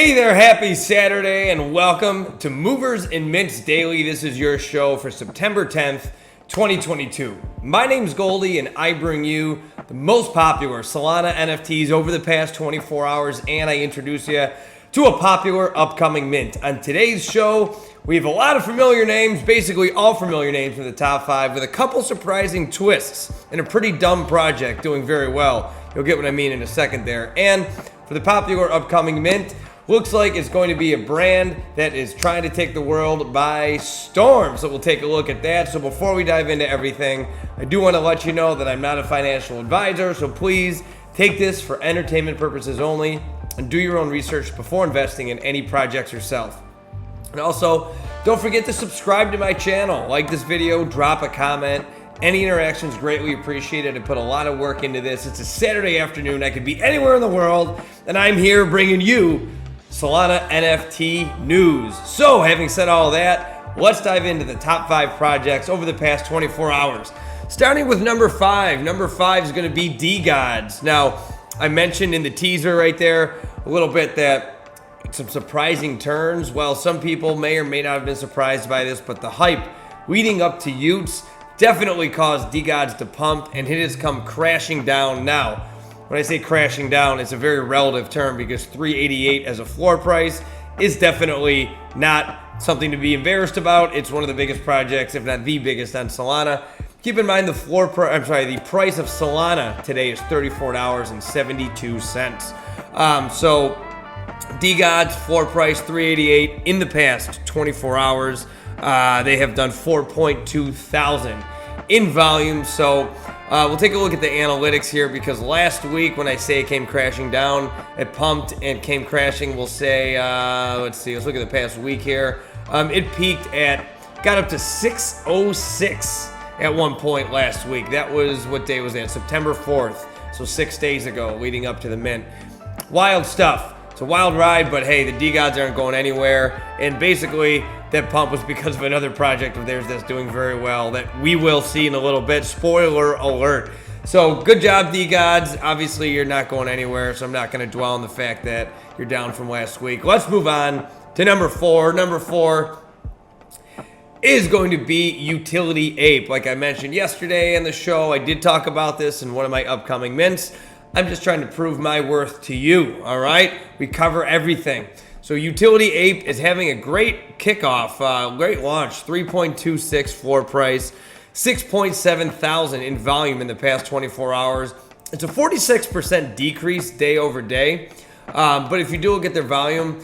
Hey there, happy Saturday and welcome to Movers and Mints Daily. This is your show for September 10th, 2022. My name's Goldie and I bring you the most popular Solana NFTs over the past 24 hours, and I introduce you to a popular upcoming mint. On today's show, we have a lot of familiar names, basically all familiar names from the top 5, with a couple surprising twists and a pretty dumb project doing very well. You'll get what I mean in a second there. And for the popular upcoming mint, looks like it's going to be a brand that is trying to take the world by storm. So we'll take a look at that. So before we dive into everything, I do want to let you know that I'm not a financial advisor. So please take this for entertainment purposes only and do your own research before investing in any projects yourself. And also, don't forget to subscribe to my channel. Like this video, drop a comment. Any interaction is greatly appreciated. I put a lot of work into this. It's a Saturday afternoon. I could be anywhere in the world, and I'm here bringing you Solana NFT news. So, having said all that, let's dive into the top 5 projects over the past 24 hours. Starting with number 5. Number 5 is going to be DeGods. Now, I mentioned in the teaser right there a little bit that some surprising turns. Well, some people may or may not have been surprised by this, but the hype leading up to Utes definitely caused DeGods to pump, and it has come crashing down now. When I say crashing down, it's a very relative term because 388 as a floor price is definitely not something to be embarrassed about. It's one of the biggest projects, if not the biggest, on Solana. Keep in mind the the price of Solana today is $34.72. So DeGods floor price 388 in the past 24 hours. They have done 4.2 thousand in volume. So we'll take a look at the analytics here, because last week when I say it came crashing down, it pumped and came crashing. We'll say, let's look at the past week here. It got up to 606 at one point last week. That was, what day was that? September 4th. So 6 days ago, leading up to the mint. Wild stuff. It's a wild ride, but hey, the DeGods aren't going anywhere. And basically, that pump was because of another project of theirs that's doing very well that we will see in a little bit. Spoiler alert. So good job, DeGods. Obviously, you're not going anywhere, so I'm not going to dwell on the fact that you're down from last week. Let's move on to number 4. Number 4 is going to be Utility APE. Like I mentioned yesterday in the show, I did talk about this in one of my upcoming mints. I'm just trying to prove my worth to you, all right? We cover everything. So Utility APE is having a great kickoff, great launch, 3.26 floor price, 6.7 thousand in volume in the past 24 hours. It's a 46% decrease day over day. But if you do look at their volume,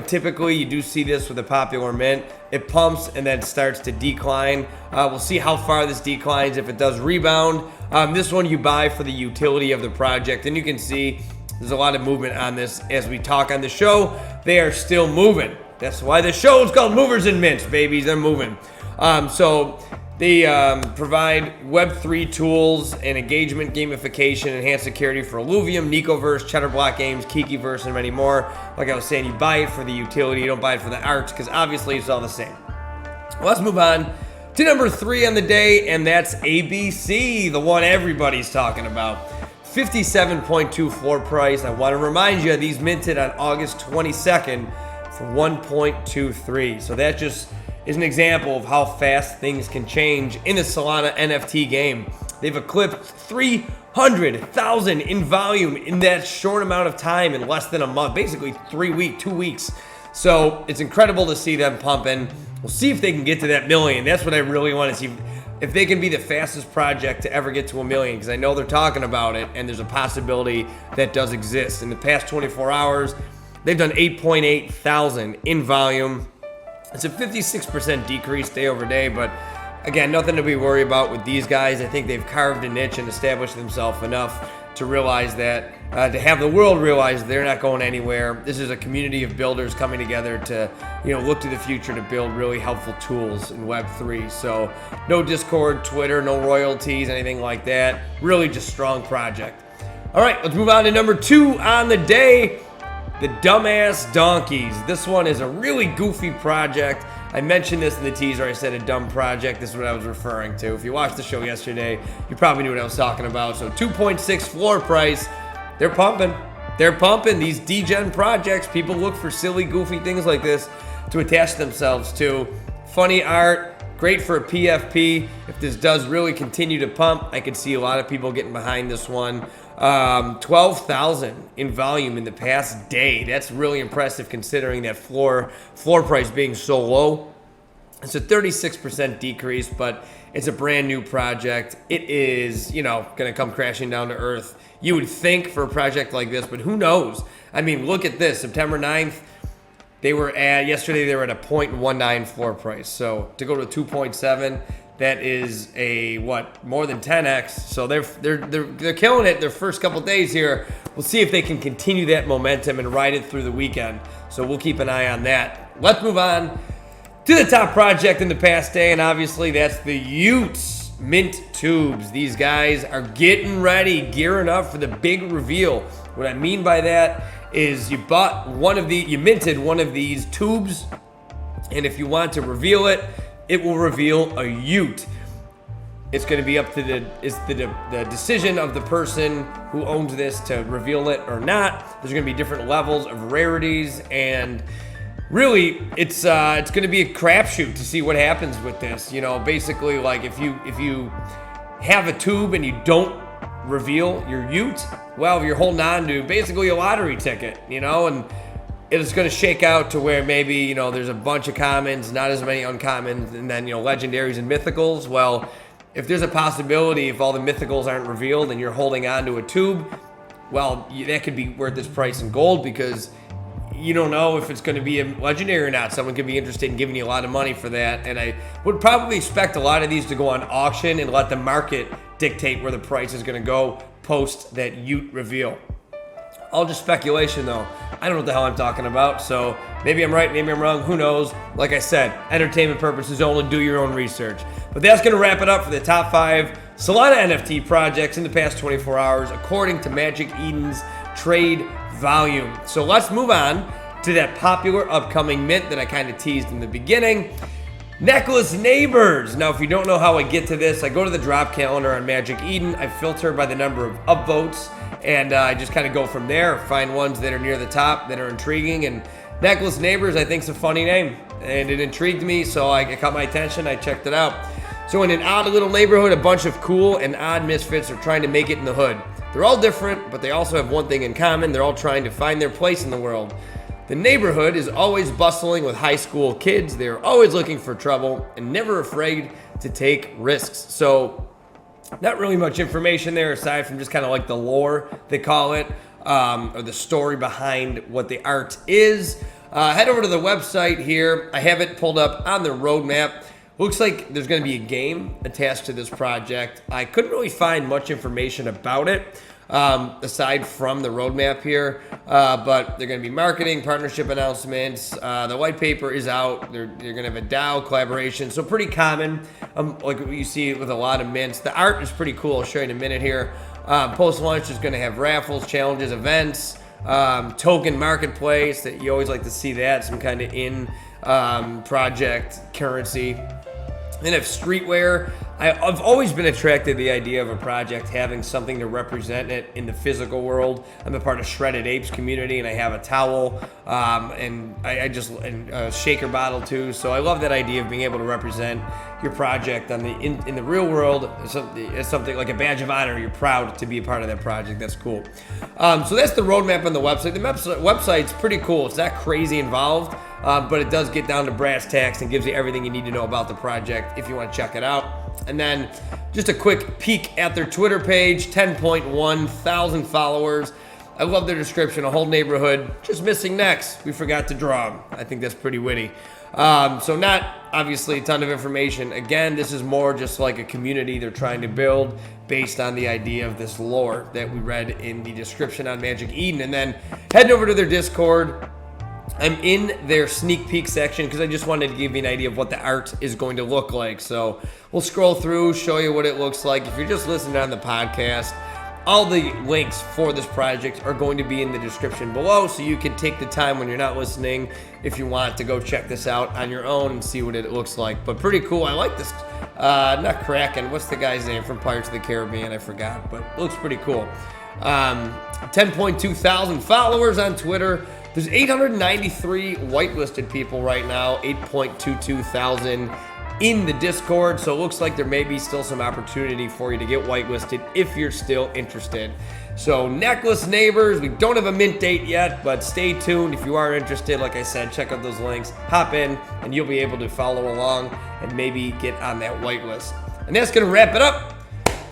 typically you do see this with a popular mint. It pumps and then starts to decline. We'll see how far this declines. If it does rebound, this one you buy for the utility of the project. And you can see there's a lot of movement on this as we talk on the show. They are still moving. That's why the show is called Movers and Mints, babies. They're moving. So they provide Web3 tools and engagement gamification, enhanced security for Illuvium, Nicoverse, Cheddar Block Games, Kikiverse, and many more. Like I was saying, you buy it for the utility. You don't buy it for the art, because obviously it's all the same. Well, let's move on to number 3 on the day, and that's ABC, the one everybody's talking about. 57.2 floor price. I want to remind you, these minted on August 22nd for 1.23. So that just is an example of how fast things can change in the Solana NFT game. They've eclipsed 300,000 in volume in that short amount of time, in less than a month, basically 2 weeks. So it's incredible to see them pumping. We'll see if they can get to that million. That's what I really want to see. If they can be the fastest project to ever get to 1 million, because I know they're talking about it, and there's a possibility that does exist. In the past 24 hours, they've done 8.8 thousand in volume. It's a 56% decrease day over day, but again, nothing to be worried about with these guys. I think they've carved a niche and established themselves enough to realize that, to have the world realize they're not going anywhere. This is a community of builders coming together to, look to the future to build really helpful tools in Web3. So no Discord, Twitter, no royalties, anything like that. Really just strong project. All right, let's move on to number 2 on the day, the Dumbass Donkeys. This one is a really goofy project. I mentioned this in the teaser. I said a dumb project. This is what I was referring to. If you watched the show yesterday, you probably knew what I was talking about. So 2.6 floor price. They're pumping. they're pumping these degen projects. People look for silly, goofy things like this to attach themselves to. Funny art, great for a PFP. If this does really continue to pump, I could see a lot of people getting behind this one. 12,000 in volume in the past day. That's really impressive considering that floor price being so low. It's a 36% decrease, but it's a brand new project. It is, going to come crashing down to earth. You would think for a project like this, but who knows? I mean, look at this. September 9th, yesterday they were at a 0.19 floor price. So to go to 2.7, that is more than 10x. So they're killing it their first couple days here. We'll see if they can continue that momentum and ride it through the weekend. So we'll keep an eye on that. Let's move on to the top project in the past day, and obviously that's the Utes Mint Tubes. These guys are getting ready, gearing up for the big reveal. What I mean by that is you minted one of these tubes, and if you want to reveal it, it will reveal a Ute. It's going to be up to the decision of the person who owns this to reveal it or not. There's going to be different levels of rarities, and really, it's going to be a crapshoot to see what happens with this. Basically, like if you have a tube and you don't reveal your Ute, well, you're holding on to basically a lottery ticket, and it's going to shake out to where maybe, there's a bunch of commons, not as many uncommons, and then, legendaries and mythicals. Well, if there's a possibility, if all the mythicals aren't revealed and you're holding on to a tube, well, that could be worth its price in gold because you don't know if it's going to be a legendary or not. Someone could be interested in giving you a lot of money for that. And I would probably expect a lot of these to go on auction and let the market dictate where the price is going to go post that Ute reveal. All just speculation, though. I don't know what the hell I'm talking about, so maybe I'm right, maybe I'm wrong, who knows. Like I said, entertainment purposes only, do your own research. But that's going to wrap it up for the top 5 Solana NFT projects in the past 24 hours, according to Magic Eden's trade volume. So let's move on to that popular upcoming mint that I kind of teased in the beginning. Neckless Neighbors. Now, if you don't know how I get to this, I go to the drop calendar on Magic Eden. I filter by the number of upvotes, and I just kind of go from there, find ones that are near the top, that are intriguing. And Neckless Neighbors, I think, is a funny name, and it intrigued me, so it caught my attention. I checked it out. So in an odd little neighborhood, a bunch of cool and odd misfits are trying to make it in the hood. They're all different, but they also have one thing in common. They're all trying to find their place in the world. The neighborhood is always bustling with high school kids. They're always looking for trouble and never afraid to take risks. So not really much information there aside from just kind of like the lore, they call it, or the story behind what the art is. Head over to the website here. I have it pulled up on the roadmap. Looks like there's going to be a game attached to this project. I couldn't really find much information about it aside from the roadmap here, but they're going to be marketing, partnership announcements. The white paper is out. They're going to have a DAO collaboration, so pretty common, like what you see with a lot of mints. The art is pretty cool. I'll show you in a minute here. Post-launch is going to have raffles, challenges, events, token marketplace. That you always like to see that, some kind of project currency. Then if streetwear, I've always been attracted to the idea of a project having something to represent it in the physical world. I'm a part of Shredded Apes community, and I have a towel, and a shaker bottle too. So I love that idea of being able to represent your project in the real world. It's something like a badge of honor. You're proud to be a part of that project. That's cool. So that's the roadmap on the website. The website's pretty cool. It's not crazy involved. But it does get down to brass tacks and gives you everything you need to know about the project if you want to check it out. And then just a quick peek at their Twitter page, 10.1 thousand followers. I love their description, a whole neighborhood just missing necks. We forgot to draw them. I think that's pretty witty. So not obviously a ton of information. Again, this is more just like a community they're trying to build based on the idea of this lore that we read in the description on Magic Eden. And then heading over to their Discord. I'm in their sneak peek section because I just wanted to give you an idea of what the art is going to look like. So we'll scroll through, show you what it looks like. If you're just listening on the podcast, all the links for this project are going to be in the description below, so you can take the time when you're not listening if you want to go check this out on your own and see what it looks like. But pretty cool. I like this. Not Kraken. What's the guy's name from Pirates of the Caribbean? I forgot, but it looks pretty cool. 10.2 thousand followers on Twitter. There's 893 whitelisted people right now, 8.22 thousand in the Discord. So it looks like there may be still some opportunity for you to get whitelisted if you're still interested. So Neckless Neighbors, we don't have a mint date yet, but stay tuned. If you are interested, like I said, check out those links, hop in, and you'll be able to follow along and maybe get on that whitelist. And that's going to wrap it up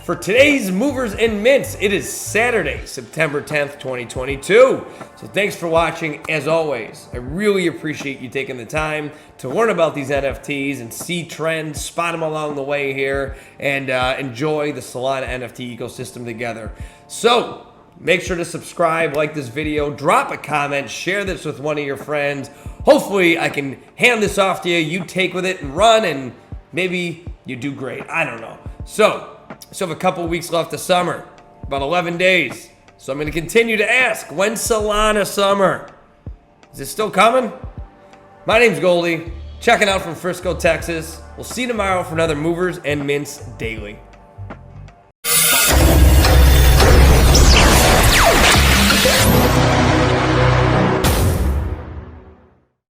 for today's Movers and Mints. It is Saturday, September 10th, 2022. So thanks for watching. As always, I really appreciate you taking the time to learn about these NFTs and see trends, spot them along the way here, and enjoy the Solana NFT ecosystem together. So make sure to subscribe, like this video, drop a comment, share this with one of your friends. Hopefully I can hand this off to you, you take with it and run, and maybe you do great. I don't know. So have a couple weeks left of summer, about 11 days. So I'm going to continue to ask, when's Solana summer? Is it still coming? My name's Goldie, checking out from Frisco, Texas. We'll see you tomorrow for another Movers and Mints Daily.